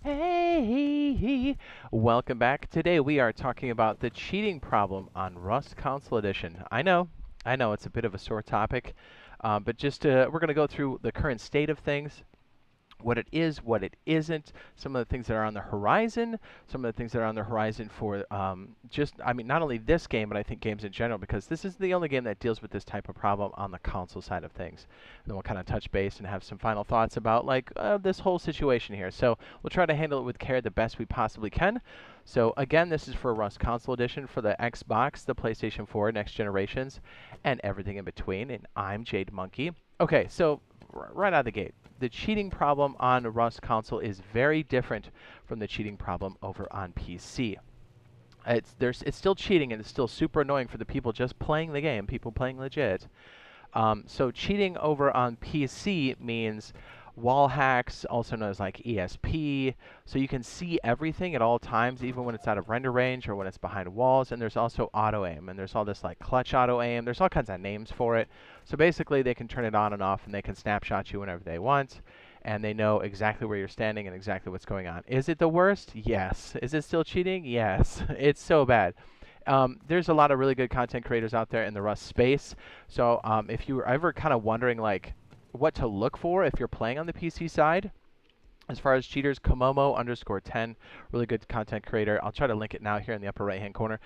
Hey, welcome back. Today we are talking about the cheating problem on Rust Console Edition. I know it's a bit of a sore topic, but just we're going to go through the current state of things, what it is, what it isn't, some of the things that are on the horizon, some of the things that are on the horizon for not only this game, but I think games in general, because this is the only game that deals with this type of problem on the console side of things. And then we'll kind of touch base and have some final thoughts about this whole situation here. So we'll try to handle it with care the best we possibly can. So again, this is for Rust Console Edition for the Xbox, the PlayStation 4, next generations, and everything in between. And I'm Jade Monkey. Okay, so right out of the gate, the cheating problem on Rust console is very different from the cheating problem over on PC. It's still cheating, and it's still super annoying for the people just playing the game, people playing legit. So cheating over on PC means wall hacks, also known as like ESP, so you can see everything at all times, even when it's out of render range or when it's behind walls. And there's also auto aim, and there's all this like clutch auto aim. There's all kinds of names for it. So basically, they can turn it on and off, and they can snapshot you whenever they want, and they know exactly where you're standing and exactly what's going on. Is it the worst? Yes. Is it still cheating? Yes. It's so bad. There's a lot of really good content creators out there in the Rust space. So if you were ever kind of wondering like what to look for if you're playing on the PC side, as far as cheaters, Komomo_10, really good content creator. I'll try to link it now here in the upper right hand corner.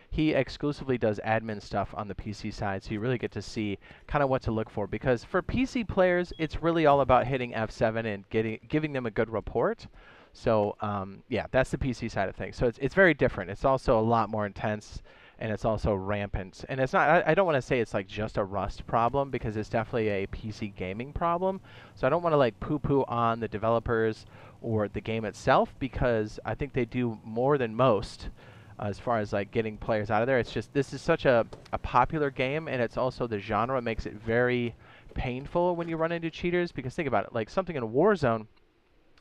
He exclusively does admin stuff on the PC side, so you really get to see kind of what to look for. Because for PC players, it's really all about hitting F7 and giving them a good report. So yeah, that's the PC side of things. So it's very different. It's also a lot more intense, and it's also rampant. And it's not, I don't want to say it's like just a Rust problem, because it's definitely a PC gaming problem. So I don't want to like poo-poo on the developers or the game itself, because I think they do more than most as far as like getting players out of there. It's just, this is such a popular game, and it's also the genre makes it very painful when you run into cheaters. Because think about it, like something in Warzone,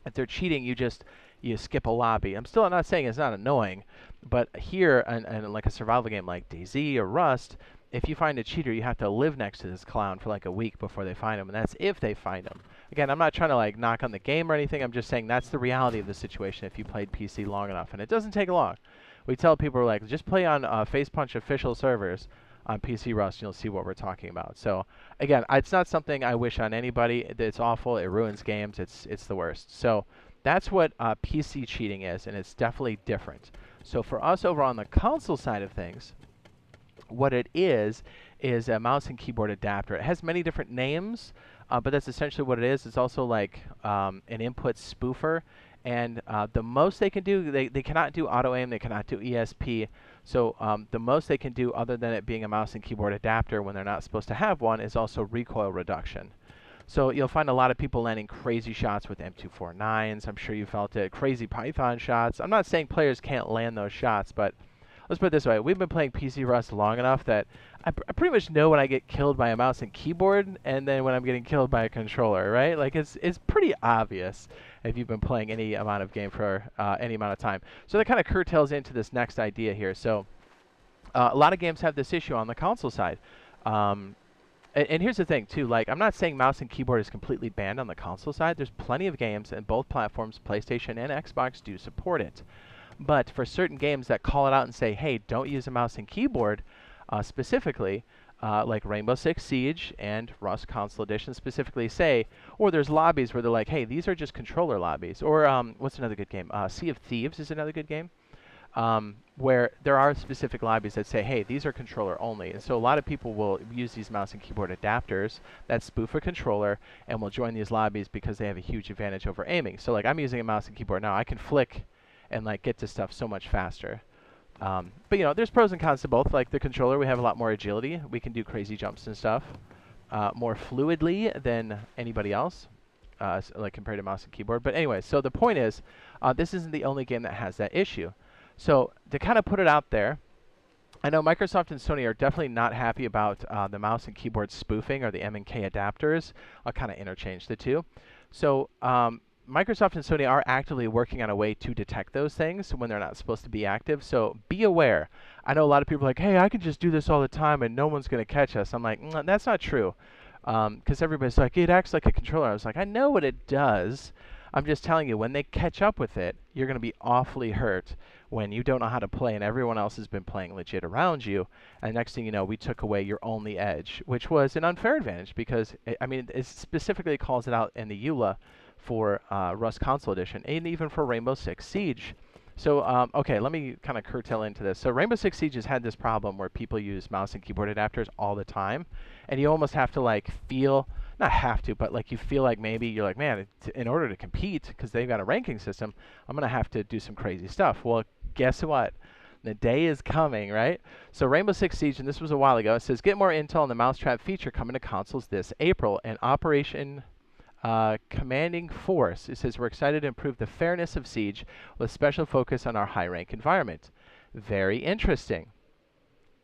if they're cheating, you skip a lobby. I'm still not saying it's not annoying, but here, and like a survival game like DayZ or Rust, if you find a cheater, you have to live next to this clown for like a week before they find him, and that's if they find him. Again, I'm not trying to like knock on the game or anything. I'm just saying that's the reality of the situation if you played PC long enough, and it doesn't take long. We tell people, like, just play on Facepunch official servers on PC Rust, and you'll see what we're talking about. So again, it's not something I wish on anybody. It's awful. It ruins games. It's the worst. So that's what PC cheating is, and it's definitely different. So for us over on the console side of things, what it is a mouse and keyboard adapter. It has many different names, but that's essentially what it is. It's also like an input spoofer. And the most they can do, they cannot do auto aim, they cannot do ESP. So the most they can do, other than it being a mouse and keyboard adapter when they're not supposed to have one, is also recoil reduction. So you'll find a lot of people landing crazy shots with M249s. I'm sure you felt it. Crazy Python shots. I'm not saying players can't land those shots, but let's put it this way. We've been playing PC Rust long enough that I pretty much know when I get killed by a mouse and keyboard, and then when I'm getting killed by a controller, right? Like, it's pretty obvious if you've been playing any amount of game for any amount of time. So that kind of curtails into this next idea here. So a lot of games have this issue on the console side. And here's the thing, too. Like, I'm not saying mouse and keyboard is completely banned on the console side. There's plenty of games, and both platforms, PlayStation and Xbox, do support it. But for certain games that call it out and say, hey, don't use a mouse and keyboard specifically, like Rainbow Six Siege and Rust Console Edition specifically say, or there's lobbies where they're like, hey, these are just controller lobbies. Or what's another good game? Sea of Thieves is another good game, where there are specific lobbies that say, hey, these are controller only. And so a lot of people will use these mouse and keyboard adapters that spoof a controller and will join these lobbies because they have a huge advantage over aiming. So like, I'm using a mouse and keyboard now. I can flick and like get to stuff so much faster. But you know, there's pros and cons to both. Like the controller, we have a lot more agility. We can do crazy jumps and stuff more fluidly than anybody else, like compared to mouse and keyboard. But anyway, so the point is, this isn't the only game that has that issue. So to kind of put it out there, I know Microsoft and Sony are definitely not happy about the mouse and keyboard spoofing, or the M and K adapters. I'll kind of interchange the two. So Microsoft and Sony are actively working on a way to detect those things when they're not supposed to be active, so be aware. I know a lot of people are like, hey, I can just do this all the time and no one's going to catch us. I'm like, that's not true, because everybody's like, it acts like a controller. I was like, I know what it does. I'm just telling you, when they catch up with it, you're going to be awfully hurt when you don't know how to play and everyone else has been playing legit around you. And next thing you know, we took away your only edge, which was an unfair advantage because, I mean, it specifically calls it out in the EULA for Rust Console Edition and even for Rainbow Six Siege. So, okay, let me kind of curtail into this. So Rainbow Six Siege has had this problem where people use mouse and keyboard adapters all the time, and you almost have to like feel, not have to, but like you feel like maybe you're like, man, in order to compete, because they've got a ranking system, I'm going to have to do some crazy stuff. Well, guess what? The day is coming, right? So Rainbow Six Siege, and this was a while ago, it says, get more intel on the mousetrap feature coming to consoles this April, and Operation Commanding Force. It says, we're excited to improve the fairness of Siege with special focus on our high rank environment. Very interesting.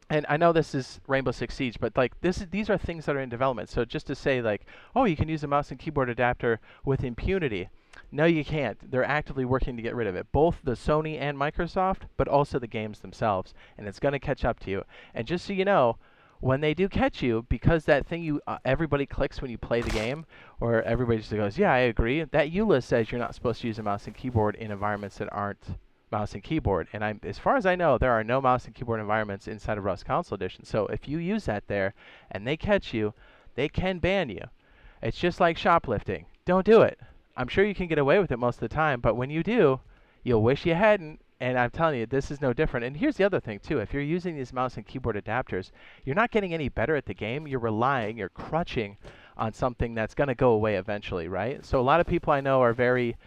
And I know this is Rainbow Six Siege, but like these are things that are in development. So just to say like, oh, you can use a mouse and keyboard adapter with impunity. No, you can't. They're actively working to get rid of it. Both the Sony and Microsoft, but also the games themselves. And it's going to catch up to you. And just so you know, when they do catch you, because that thing everybody clicks when you play the game, or everybody just goes, yeah, I agree, that EULA says you're not supposed to use a mouse and keyboard in environments that aren't mouse and keyboard. And as far as I know, there are no mouse and keyboard environments inside of Rust Console Edition. So if you use that there and they catch you, they can ban you. It's just like shoplifting. Don't do it. I'm sure you can get away with it most of the time, but when you do, you'll wish you hadn't. And I'm telling you, this is no different. And here's the other thing, too. If you're using these mouse and keyboard adapters, you're not getting any better at the game. You're crutching on something that's going to go away eventually, right? So a lot of people I know are very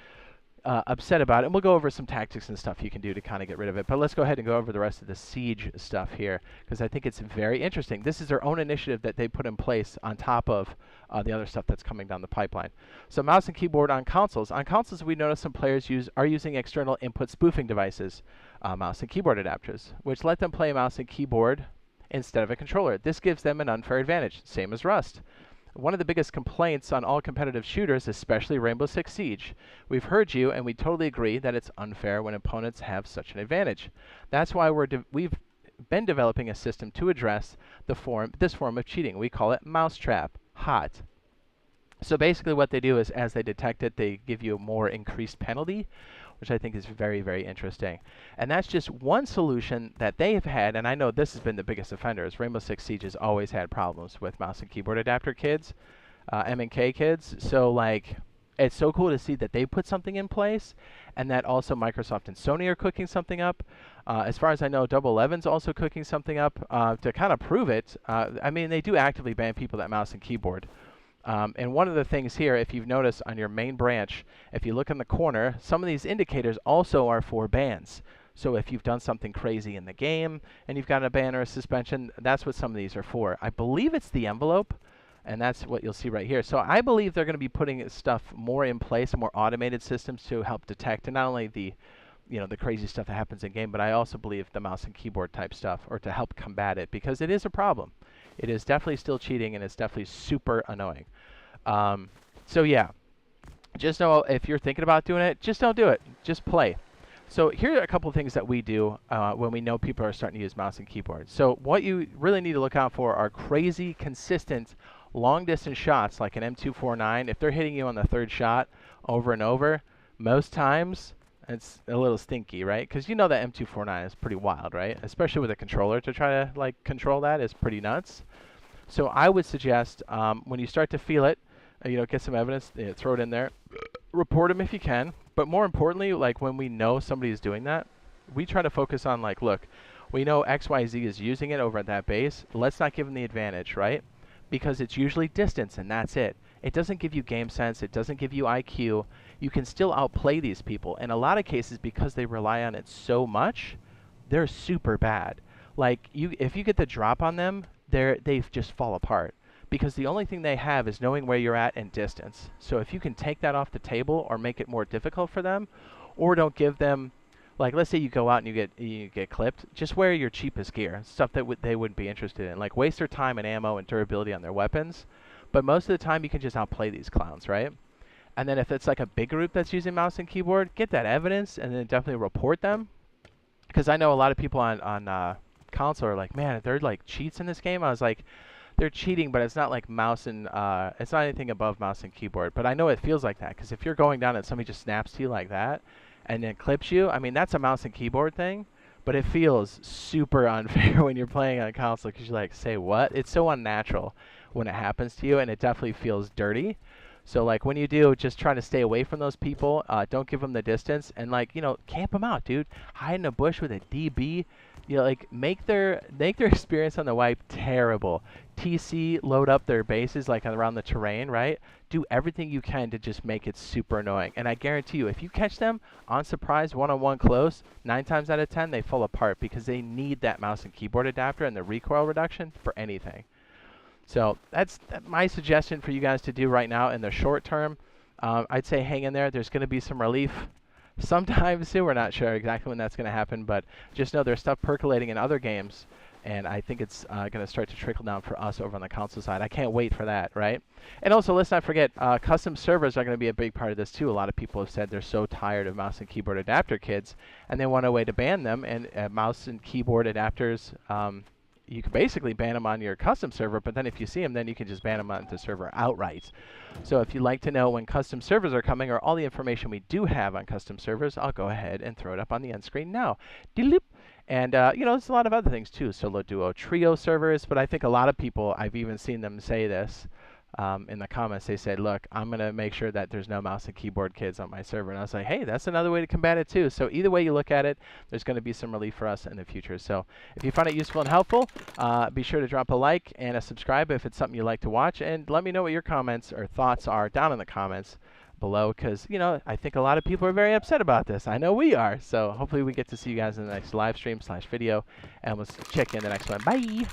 upset about it. And we'll go over some tactics and stuff you can do to kind of get rid of it. But let's go ahead and go over the rest of the Siege stuff here, because I think it's very interesting. This is their own initiative that they put in place on top of the other stuff that's coming down the pipeline. So mouse and keyboard on consoles. On consoles, we notice some players are using external input spoofing devices, mouse and keyboard adapters, which let them play mouse and keyboard instead of a controller. This gives them an unfair advantage, same as Rust. One of the biggest complaints on all competitive shooters, especially Rainbow Six Siege. We've heard you, and we totally agree that it's unfair when opponents have such an advantage. That's why we've been developing a system to address this form of cheating. We call it Mousetrap. Hot. So basically what they do is, as they detect it, they give you a more increased penalty, which I think is very, very interesting. And that's just one solution that they have had, and I know this has been the biggest offender, is Rainbow Six Siege has always had problems with mouse and keyboard adapter kids, M&K kids. So, like, it's so cool to see that they put something in place, and that also Microsoft and Sony are cooking something up. As far as I know, Double Eleven's also cooking something up to kind of prove it. I mean, they do actively ban people that mouse and keyboard. And one of the things here, if you've noticed on your main branch, if you look in the corner, some of these indicators also are for bans. So if you've done something crazy in the game and you've got a ban or a suspension, that's what some of these are for. I believe it's the envelope, and that's what you'll see right here. So I believe they're going to be putting stuff more in place, more automated systems to help detect, and not only the crazy stuff that happens in game, but I also believe the mouse and keyboard type stuff, or to help combat it, because it is a problem. It is definitely still cheating, and it's definitely super annoying. So yeah, just know if you're thinking about doing it, just don't do it. Just play. So here are a couple of things that we do when we know people are starting to use mouse and keyboard. So what you really need to look out for are crazy, consistent, long-distance shots like an M249. If they're hitting you on the third shot over and over, most times it's a little stinky, right? Because you know that M249 is pretty wild, right? Especially with a controller, to try to like control that is pretty nuts. So I would suggest when you start to feel it, get some evidence, throw it in there, report them if you can. But more importantly, like when we know somebody is doing that, we try to focus on like, look, we know XYZ is using it over at that base. Let's not give them the advantage, right? Because it's usually distance, and that's it. It doesn't give you game sense. It doesn't give you IQ. You can still outplay these people. In a lot of cases, because they rely on it so much, they're super bad. Like, if you get the drop on them, they just fall apart. Because the only thing they have is knowing where you're at and distance. So if you can take that off the table or make it more difficult for them, or don't give them, like, let's say you go out and you get clipped, just wear your cheapest gear, stuff that they wouldn't be interested in. Like, waste their time and ammo and durability on their weapons. But most of the time, you can just outplay these clowns, right? And then if it's like a big group that's using mouse and keyboard, get that evidence and then definitely report them. Because I know a lot of people on console are like, man, if they're like cheats in this game, I was like, they're cheating, but it's not like mouse and it's not anything above mouse and keyboard. But I know it feels like that because if you're going down and somebody just snaps to you like that and then clips you, I mean that's a mouse and keyboard thing, but it feels super unfair when you're playing on a console because you're like, say what? It's so unnatural when it happens to you, and it definitely feels dirty. So like when you do, just try to stay away from those people. Don't give them the distance, and like camp them out, dude. Hide in a bush with a DB. Like make their experience on the wipe terrible. TC, load up their bases like around the terrain, right? Do everything you can to just make it super annoying. And I guarantee you, if you catch them on surprise, one-on-one close, 9 times out of 10 they fall apart because they need that mouse and keyboard adapter and the recoil reduction for anything. So that's my suggestion for you guys to do right now in the short term. I'd say hang in there. There's going to be some relief sometime soon. We're not sure exactly when that's going to happen, but just know there's stuff percolating in other games, and I think it's going to start to trickle down for us over on the console side. I can't wait for that, right? And also, let's not forget, custom servers are going to be a big part of this too. A lot of people have said they're so tired of mouse and keyboard adapter kids, and they want a way to ban them, and mouse and keyboard adapters, you can basically ban them on your custom server, but then if you see them, then you can just ban them on the server outright. So if you'd like to know when custom servers are coming or all the information we do have on custom servers, I'll go ahead and throw it up on the end screen now. And, there's a lot of other things too, solo, duo, trio servers, but I think a lot of people, I've even seen them say this in the comments. They said, look, I'm going to make sure that there's no mouse and keyboard kids on my server. And I was like, hey, that's another way to combat it too. So either way you look at it, there's going to be some relief for us in the future. So if you find it useful and helpful, be sure to drop a like and a subscribe if it's something you like to watch. And let me know what your comments or thoughts are down in the comments below, because I think a lot of people are very upset about this. I know we are. So hopefully we get to see you guys in the next live stream / video, and we'll check you in the next one. Bye.